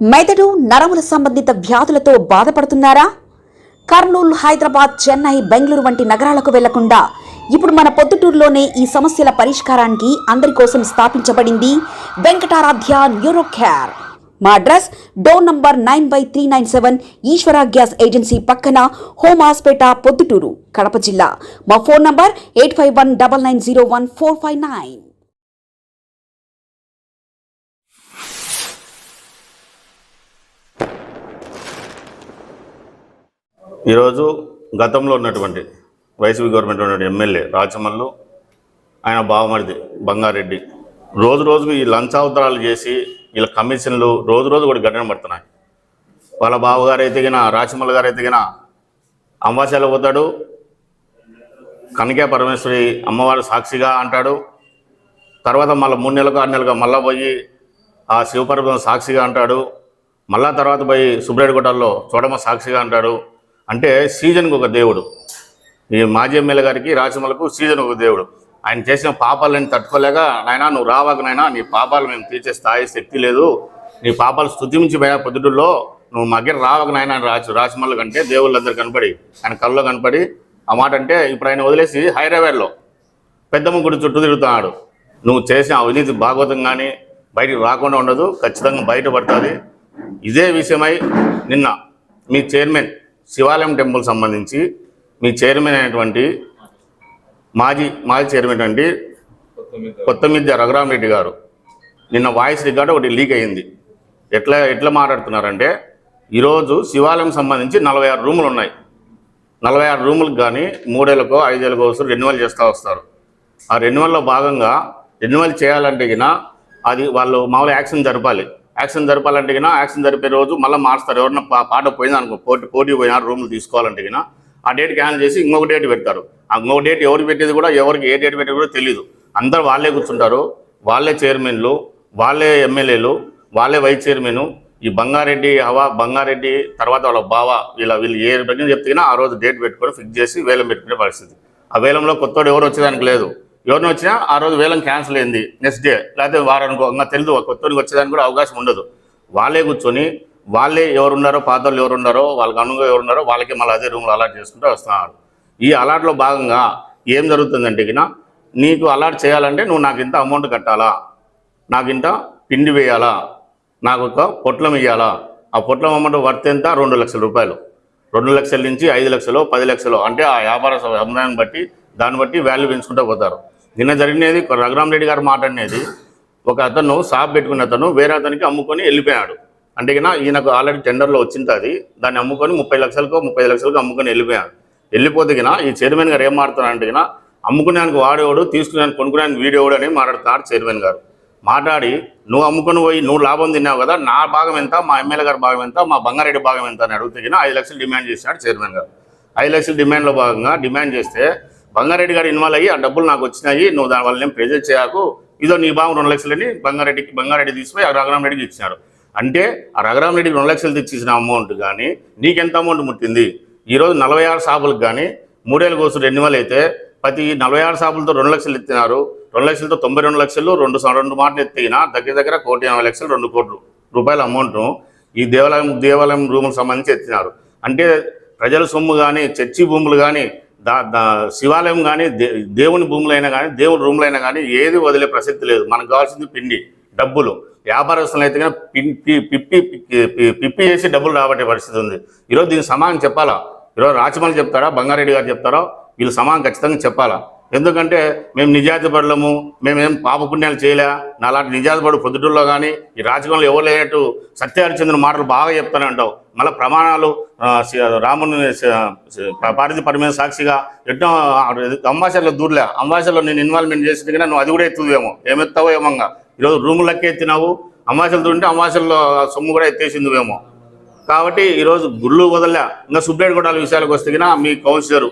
మెదడు నరముల సంబంధిత వ్యాధులతో బాధపడుతున్నారా? కర్నూలు, హైదరాబాద్, చెన్నై, బెంగళూరు వంటి నగరాలకు వెళ్లకుండా ఇప్పుడు మన పొద్దుటూరులోనే ఈ సమస్యల పరిష్కారానికి అందరి కోసం స్థాపించబడింది వెంకటారాధ్య న్యూరో కేర్. మా అడ్రస్ డోర్ నంబర్ 9/397 ఈశ్వర గ్యాస్ ఏజెన్సీ పక్కన, హోమ్ హాస్పేట, పొద్దుటూరు, కడప జిల్లా. మా ఫోన్ నంబర్ 8519901459. ఈరోజు గతంలో ఉన్నటువంటి వైసీపీ గవర్నమెంట్ ఉన్నటువంటి ఎమ్మెల్యే రాచమల్లు, ఆయన బావమరిది బంగారెడ్డి రోజు రోజుకు ఈ లంచావతారాలు చేసి వీళ్ళ కమిషన్లు రోజు రోజు కూడా గడ్డన పడుతున్నాయి. వాళ్ళ బావగారు అయితే గిన, రాచమల్లు గారు అయితే గిన అమావాస్యలో పోతాడు, కనకే పరమేశ్వరి అమ్మవారు సాక్షిగా అంటాడు. తర్వాత మళ్ళీ 3 నెలలకు 6 నెలలకు మళ్ళీ పోయి ఆ శివపరబ్రహ్మ సాక్షిగా అంటాడు. మళ్ళా తర్వాత పోయి సుబ్రేడ్గుట్టల్లో చూడమ్మ సాక్షిగా అంటాడు. అంటే సీజన్కి ఒక దేవుడు. ఈ మాజీ ఎమ్మెల్యే గారికి, రాచమల్లకు సీజన్ ఒక దేవుడు. ఆయన చేసిన పాపాలని తట్టుకోలేక, నాయనా నువ్వు రావాక, నాయనా నీ పాపాలు మేము తీర్చే స్థాయి శక్తి లేదు, నీ పాపాలు స్తుతించి పోయిన పొద్దుటూరులో నువ్వు మా దగ్గర రావాక నాయన రాచమల్లు కంటే దేవుళ్ళందరూ కనపడి, ఆయన కళ్ళలో కనపడి ఆ మాట అంటే, ఇప్పుడు ఆయన వదిలేసి హైదరాబాద్లో పెద్దమ్మ గుడి చుట్టూ తిరుగుతున్నాడు. నువ్వు చేసిన అవినీతి భాగవతం కానీ బయటికి రాకుండా ఉండదు, ఖచ్చితంగా బయటపడుతుంది. ఇదే విషయమై నిన్న మీ చైర్మన్ శివాలయం టెంపుల్ సంబంధించి మీ చైర్మన్ అయినటువంటి మాజీ చైర్మన్ అండి కొత్తమిద్య రఘురామరెడ్డి గారు నిన్న వాయిస్ రికార్డు ఒకటి లీక్ అయ్యింది. ఎట్లా మాట్లాడుతున్నారంటే, ఈరోజు శివాలయం సంబంధించి 46 రూములు ఉన్నాయి. 46 రూములకు కానీ 3 ఏళ్ళకో 5 ఏళ్ళకో వస్తారు, రెన్యువల్ చేస్తూ వస్తారు. ఆ రెన్యువల్లో భాగంగా రెన్యువల్ చేయాలంటే గిన అది వాళ్ళు మామూలు యాక్షన్ జరపాలి. యాక్షన్ జరపాలంటే గిన యాక్షన్ జరిపే రోజు మళ్ళీ మార్స్తారు. ఎవరన్నా పాట పోయింది అనుకో, పోటీ పోయినా రూములు తీసుకోవాలంటే గిన ఆ డేట్ క్యాన్సిల్ చేసి ఇంకొక డేట్ పెడతారు. ఆ ఇంకొక డేట్ ఎవరు పెట్టేది కూడా, ఎవరికి ఏ డేట్ పెట్టేది కూడా తెలియదు. అందరూ వాళ్ళే కూర్చుంటారు, వాళ్ళే చైర్మన్లు, వాళ్ళే ఎమ్మెల్యేలు, వాళ్ళే వైస్ చైర్మన్. ఈ బంగారెడ్డి తర్వాత వాళ్ళ బావ వీళ్ళు ఏ ప్రశ్న చెప్తే ఆ రోజు డేట్ పెట్టుకొని ఫిక్స్ చేసి వేలం పెట్టుకునే పరిస్థితి. ఆ వేలంలో కొత్తోడు ఎవరు వచ్చేదానికి లేదు. ఎవరిని వచ్చినా ఆ రోజు వేలం క్యాన్సిల్ అయింది, నెక్స్ట్ డే లేకపోతే వారానికి ఇంకా తెలియదు, కొత్తోడికి వచ్చేదానికి కూడా అవకాశం ఉండదు. వాళ్ళే కూర్చొని వాళ్ళే ఎవరున్నారో, పాతలు ఎవరున్నారో, వాళ్ళకి అనుగుగా ఎవరున్నారో వాళ్ళకి మళ్ళీ అదే రూమ్లో అలాట్ చేసుకుంటూ వస్తున్నారు. ఈ అలాట్లో భాగంగా ఏం జరుగుతుందంటే గిన, నీకు అలాట్ చేయాలంటే నువ్వు నాకు ఇంత అమౌంట్ కట్టాలా, నాకు ఇంత పిండి వేయాలా, నాకు ఒక పొట్లం ఇవ్వాలా. ఆ పొట్లం అమౌంట్ వర్త్ ఎంత? 2 లక్షల రూపాయలు. 2 లక్షల నుంచి 5 లక్షలు 10 లక్షలు అంటే ఆ వ్యాపార సముదాయాన్ని బట్టి దాన్ని బట్టి వాల్యూ పెంచుకుంటూ పోతారు. నిన్న జరిగినది రఘురామరెడ్డి గారు మాట్లాడినది, ఒక అతను షాప్ పెట్టుకున్న అతను వేరే అతనికి అమ్ముకొని వెళ్ళిపోయాడు. అంటే కినా ఈయనకు ఆల్రెడీ టెండర్లో వచ్చింది, దాన్ని అమ్ముకొని 30 లక్షలకో 35 లక్షలకు అమ్ముకొని వెళ్ళిపోయాడు. వెళ్ళిపోతే కినా ఈ చైర్మన్ గారు ఏం మాట్లాడుతున్నారంటే కినా, అమ్ముకునేందుకు వాడేవాడు, తీసుకునేందుకు కొనుక్కునేందుకు వీడేవాడు అని మాట్లాడుతున్నారు చైర్మన్ గారు. మాట్లాడి నువ్వు అమ్ముకొని పోయి నువ్వు లాభం తిన్నావు కదా, నా భాగం ఎంత, మా ఎమ్మెల్యే గారి భాగం ఎంత, మా బంగారెడ్డి భాగం ఎంత అని అడిగితే కినా 5 లక్షలు డిమాండ్ చేసినాడు చైర్మన్ గారు. 5 లక్షల డిమాండ్లో భాగంగా డిమాండ్ చేస్తే బంగారెడ్డి గారు ఇన్వాల్వ్ అయ్యి, ఆ డబ్బులు నాకు వచ్చినాయి, నువ్వు దాని వల్ల ఏం ప్రెజర్ చేయకు, ఇదో నీ భాగం 2 లక్షలని బంగారెడ్డి తీసిపోయి ఆ రఘురామరెడ్డికి ఇచ్చినాడు. అంటే ఆ రఘురామరెడ్డికి 2 లక్షలు తెచ్చిసిన అమౌంట్ కానీ నీకెంత అమౌంట్ ముట్టింది? ఈరోజు 46 షాపులకు కానీ 3 ఏళ్ళ కోసం రెన్యువల్ అయితే ప్రతి 46 షాపులతో 2 లక్షలు ఎత్తినారు. 2 లక్షలతో 92 లక్షలు, రెండు మాటలు ఎత్తినా దగ్గర 1,80,00,000 2 కోట్ల రూపాయల అమౌంట్ను ఈ దేవాలయం రూములకు సంబంధించి ఎత్తినారు. అంటే ప్రజల సొమ్ము కానీ, చర్చి భూములు కానీ, శివాలయం కానీ, దేవుని భూములైనా కానీ, దేవుని రూములైనా కానీ ఏది వదిలే ప్రసక్తి లేదు. మనకు కావాల్సింది పిండి, డబ్బులు. వ్యాపారస్తులు అయితే కానీ పిప్పి చేసి డబ్బులు రాబట్టే పరిస్థితి ఉంది. ఈరోజు దీనికి సమానం చెప్పాలా? ఈరోజు రాచమల్లు చెప్తారా, బంగారెడ్డి గారు చెప్తారో, వీళ్ళు సమానం ఖచ్చితంగా చెప్పాలా? ఎందుకంటే మేము నిజాయితీ పడలేము, మేమేం పాపపుణ్యాలు చేయలే. నాలాంటి నిజాయితీ పడు పొద్దుటూరులో కానీ ఈ రాజకీయంలో ఎవరు లేనట్టు సత్యహరిచంద్ర మాటలు బాగా చెప్తానే అంటావు. మళ్ళీ ప్రమాణాలు రాముని పార్వతీ పరమేశ్వర సాక్షిగా ఎన్నో అంబాసడర్లో దూరలే. అంబాసడర్లో నేను ఇన్వాల్వ్మెంట్ చేసింది కానీ నువ్వు అది కూడా ఎత్తుదేమో, ఏమెత్తావో ఏమంగా. ఈరోజు రూములకే ఎత్తినావు, అంబాసడర్లు ఉంటే అంబాసడర్లో సొమ్ము కూడా ఎత్తేసిందివేమో. కాబట్టి ఈరోజు గుళ్ళు వదలలే. ఇంకా సుబ్రేడ్గుట్టాల విషయాలకు వస్తే కినా మీ కౌన్సిలరు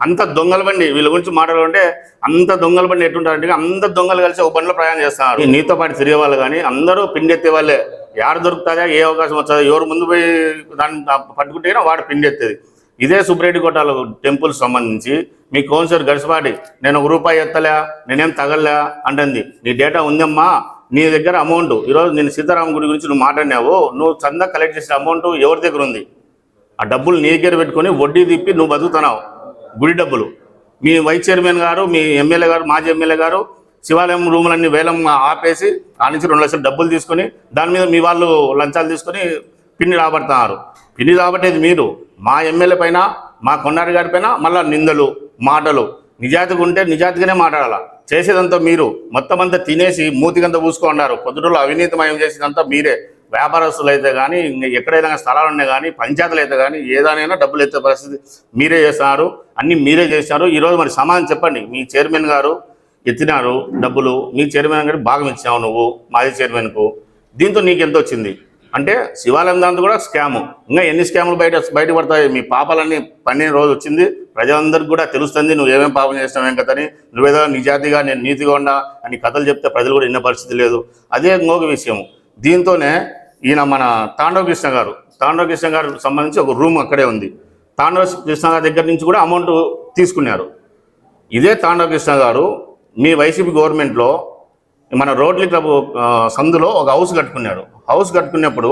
అంత దొంగల బండి, వీళ్ళ గురించి మాట్లాడాలంటే అంత దొంగల బండి ఎట్టుంటారంటే అంత దొంగలు కలిసి ఒక బండిలో ప్రయాణం చేస్తున్నారు. నీతో పాటు తిరిగే వాళ్ళు కానీ అందరూ పిండి ఎత్తే వాళ్ళే. ఎవరు దొరుకుతుందా, ఏ అవకాశం వస్తుందా, ఎవరు ముందు పోయి దాన్ని పట్టుకుంటే వాడు పిండి ఎత్తేది. ఇదే సుబ్రెడ్డికోటలో టెంపుల్ సంబంధించి మీ కౌన్సిలర్ గడిసిపాటి నేను ₹1 ఎత్తలే, నేనేం తగలలే అంటుంది. నీ డేటా ఉందమ్మా, నీ దగ్గర అమౌంట్ ఈరోజు నేను సీతారాం గుడి గురించి నువ్వు మాట్లాడినావు, నువ్వు చందా కలెక్ట్ చేసిన అమౌంట్ ఎవరి దగ్గర ఉంది? ఆ డబ్బులు నీ దగ్గర పెట్టుకొని వడ్డీ తిప్పి నువ్వు బతుకుతున్నావు. గుడి డబ్బులు మీ వైస్ చైర్మన్ గారు, మీ ఎమ్మెల్యే గారు, మాజీ ఎమ్మెల్యే గారు శివాలయం రూములన్నీ వేలం ఆపేసి ఆ నుంచి 2 లక్షలు డబ్బులు తీసుకొని దాని మీద మీ వాళ్ళు లంచాలు తీసుకొని పిన్ని రాబడుతున్నారు. పిన్ని రాబట్టేది మీరు. మా ఎమ్మెల్యే పైన, మా కొండారి గారి పైన మళ్ళీ నిందలు, మాటలు. నిజాయితీగా ఉంటే నిజాయితీగానే మాట్లాడాలా. చేసేదంతా మీరు. మొత్తం అంతా తినేసి మూతికంతా పూసుకున్నారు. పొద్దుటలో అవినీతిమయం చేసేదంతా మీరే. వ్యాపారస్తులు అయితే కానీ, ఎక్కడైనా స్థలాలు ఉన్నాయి కానీ, పంచాయతీలు అయితే కానీ, ఏదైనా డబ్బులు ఎత్తే పరిస్థితి మీరే చేస్తున్నారు. అన్నీ మీరే చేస్తున్నారు. ఈరోజు మరి సమాధానం చెప్పండి. మీ చైర్మన్ గారు ఎత్తినారు డబ్బులు, మీ చైర్మన్ గారికి భాగం ఇచ్చావు నువ్వు మాజీ చైర్మన్కు. దీంతో నీకు ఎంత వచ్చింది అంటే శివాలయం దాంతో కూడా స్కాము. ఇంకా ఎన్ని స్కాములు బయట పడతాయి? మీ పాపాలన్నీ 12 రోజు వచ్చింది. ప్రజలందరికీ కూడా తెలుస్తుంది నువ్వు ఏమేమి పాపం చేసినావు ఏం కథని. నువ్వేదో నిజాతిగా నేను నీతిగా ఉన్నా అని కథలు చెప్తే ప్రజలు కూడా విన్న పరిస్థితి లేదు. అదే ఇంకొక విషయం. దీంతోనే ఈయన మన తాండవ కృష్ణ గారు సంబంధించి ఒక రూమ్ అక్కడే ఉంది. తాండవ కృష్ణ గారి దగ్గర నుంచి కూడా అమౌంట్ తీసుకున్నారు. ఇదే తాండవ కృష్ణ గారు మీ వైసీపీ గవర్నమెంట్లో మన రోడ్లీ క్లబ్ సందులో ఒక హౌస్ కట్టుకున్నాడు. హౌస్ కట్టుకున్నప్పుడు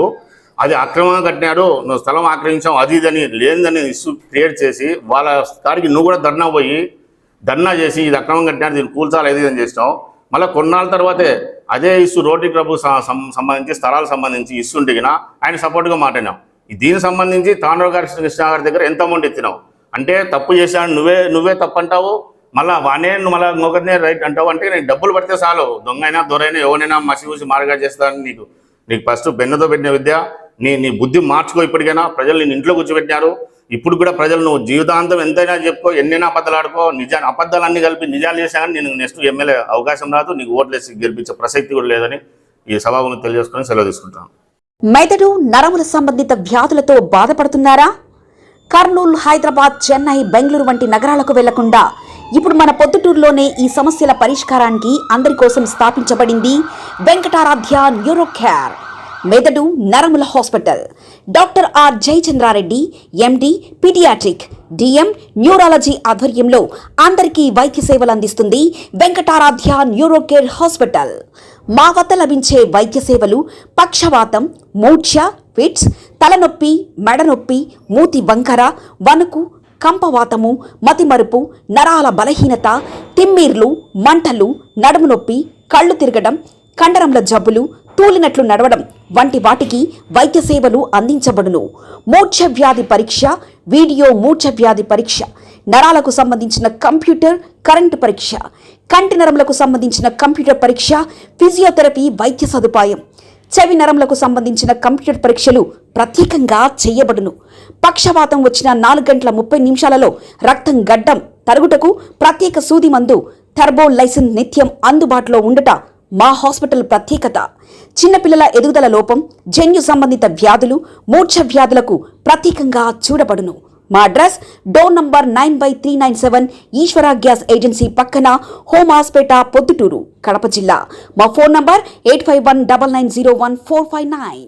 అది అక్రమంగా కట్టినాడు, నువ్వు స్థలం ఆక్రమించావు, అది ఇదని లేదని ఇష్యూ క్రియేట్ చేసి వాళ్ళ కాడికి నువ్వు కూడా ధర్నా చేసి ఇది అక్రమంగా కట్టినాడు, దీన్ని కూల్చాలి ఇది అని చేసినావు. మళ్ళీ కొన్నాళ్ళ తర్వాతే అదే ఇష్యూ రోటరీ క్లబ్ సంబంధించి స్థలాలకు సంబంధించి ఇష్యూ ఉంటే ఆయన సపోర్ట్గా మాట్లాడినావు. దీనికి సంబంధించి తాండవ కృష్ణ గారి దగ్గర ఎంత అమౌంట్ ఎత్తినావు అంటే తప్పు చేశాను నువ్వే తప్పు అంటావు. మళ్ళీ వానే మళ్ళీ ఇంకొకరినే రైట్ అంటావు. అంటే నీకు డబ్బులు పడితే చాలు, దొంగైనా దొరైనా ఎవరైనా మసి మారగా చేస్తానని నీకు ఫస్ట్ బెన్నతో పెట్టిన విద్య. నీ బుద్ధి మార్చుకో. ఇప్పటికైనా ప్రజలు నేను ఇంట్లో కూర్చోబెట్టినారు. ఇప్పుడు కూడా ప్రజలు నువ్వు జీవితాంతం ఎంతైనా చెప్పుకో, ఎన్నైనా అబద్ధాలు ఆడుకో, అబద్ధాలన్నీ కలిపి నిజాలు చేశా కానీ నేను నెక్స్ట్ ఎమ్మెల్యే అవకాశం రాదు, నీకు ఓట్లేసి గెలిపించే ప్రసక్తి కూడా లేదని ఈ సభాముఖంగా తెలియజేసుకొని సెలవు తీసుకుంటాను. మెదడు నరముల సంబంధిత వ్యాధులతో బాధపడుతున్నారా? కర్నూలు, హైదరాబాద్, చెన్నై, బెంగళూరు వంటి నగరాలకు వెళ్లకుండా ఇప్పుడు మన పొద్దుటూరులోనే ఈ సమస్యల పరిష్కారానికి అందరి కోసం స్థాపించబడింది వెంకటారాధ్య న్యూరో కేర్ మెదడు నరముల hospital. Doctor R Jayachandra Reddy MD paediatric DM neurology ఆధ్వర్యంలో అందరికీ వైద్య సేవలు అందిస్తుంది వెంకటారాధ్య న్యూరో కేర్ హాస్పిటల్. మా వద్ద లభించే వైద్య సేవలు పక్షవాతం, మూర్ఛ, ఫిట్స్, తలనొప్పి, మెడనొప్పి, మూతి వంకర, వణుకు, కంపవాతము, మతిమరుపు, నరాల బలహీనత, తిమ్మిర్లు, మంటలు, నడుము నొప్పి, కళ్ళు తిరగడం, కండరంల జబ్బులు, తూలినట్లు నడవడం వంటి వాటికి వైద్య సేవలు అందించబడును. మూర్ఛ వ్యాధి పరీక్ష, వీడియో మూర్ఛ వ్యాధి పరీక్ష, నరాలకు సంబంధించిన కంప్యూటర్ కరెంటు పరీక్ష, కంటి నరములకు సంబంధించిన కంప్యూటర్ పరీక్ష, ఫిజియోథెరపీ వైద్య సదుపాయం, చెవి నరములకు సంబంధించిన కంప్యూటర్ పరీక్షలు ప్రత్యేకంగా చేయబడును. పక్షవాతం వచ్చిన 4 గంటల 30 నిమిషాలలో రక్తం గడ్డం తరుగుటకు ప్రత్యేక సూది మందు థర్బోలైసిన్ నిత్యం అందుబాటులో ఉండట మా హాస్పిటల్ ప్రత్యేకత. చిన్నపిల్లల ఎదుగుదల లోపం, జన్యు సంబంధిత వ్యాధులు, మూర్ఛ వ్యాధులకు ప్రత్యేకంగా చూడబడును. మా అడ్రస్ డోర్ నంబర్ 9/397 ఈశ్వర గ్యాస్ ఏజెన్సీ పక్కన, హోమాస్పేట, పొద్దుటూరు, కడప జిల్లా. మా ఫోన్ నంబర్ 8519901459.